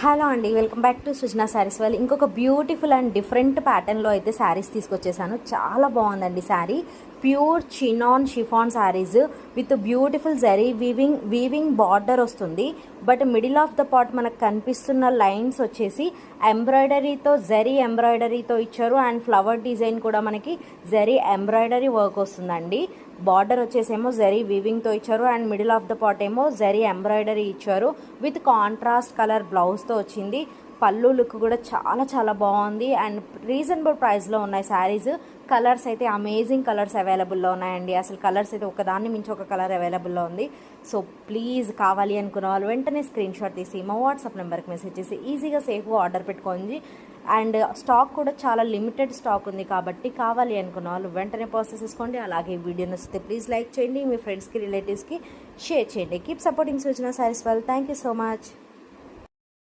Hello అండి, welcome back to సృజన శారీస్ వాళ్ళు. ఇంకొక బ్యూటిఫుల్ అండ్ డిఫరెంట్ ప్యాటర్న్లో అయితే శారీస్ తీసుకొచ్చేసాను. చాలా బాగుందండి sari. Pure chinon chiffon saris with beautiful zari weaving border వస్తుంది. But middle of the part మనకు కనిపిస్తున్న లైన్స్ వచ్చేసి ఎంబ్రాయిడరీతో జరీ ఎంబ్రాయిడరీతో ఇచ్చారు. అండ్ ఫ్లవర్ డిజైన్ కూడా మనకి జరీ ఎంబ్రాయిడరీ వర్క్ వస్తుందండి. బార్డర్ వచ్చేసేమో జరీ వీవింగ్తో ఇచ్చారు. And middle of the part ఏమో జరీ ఎంబ్రాయిడరీ ఇచ్చారు విత్ కాంట్రాస్ట్ కలర్ బ్లౌజ్తో వచ్చింది. పళ్ళు లుక్ కూడా చాలా చాలా బాగుంది. అండ్ రీజనబుల్ ప్రైస్లో ఉన్నాయి శారీస్. కలర్స్ అయితే అమేజింగ్ కలర్స్ అవైలబుల్లో ఉన్నాయండి. అసలు కలర్స్ అయితే ఒకదాన్ని మించి ఒక కలర్ అవైలబుల్లో ఉంది. సో ప్లీజ్ కావాలి అనుకున్న వాళ్ళు వెంటనే స్క్రీన్ షాట్ తీసి మా వాట్సాప్ నెంబర్కి మెసేజ్ చేసి ఈజీగా సేఫ్గా ఆర్డర్ పెట్టుకోండి. అండ్ స్టాక్ కూడా చాలా లిమిటెడ్ స్టాక్ ఉంది కాబట్టి కావాలి అనుకున్న వాళ్ళు వెంటనే ప్రాసెస్ చేసుకోండి. అలాగే వీడియో నచ్చితే ప్లీజ్ లైక్ చేయండి, మీ ఫ్రెండ్స్కి రిలేటివ్స్కి షేర్ చేయండి. కీప్ సపోర్టింగ్ సృజన శారీస్ వాళ్ళు. Thank you so much.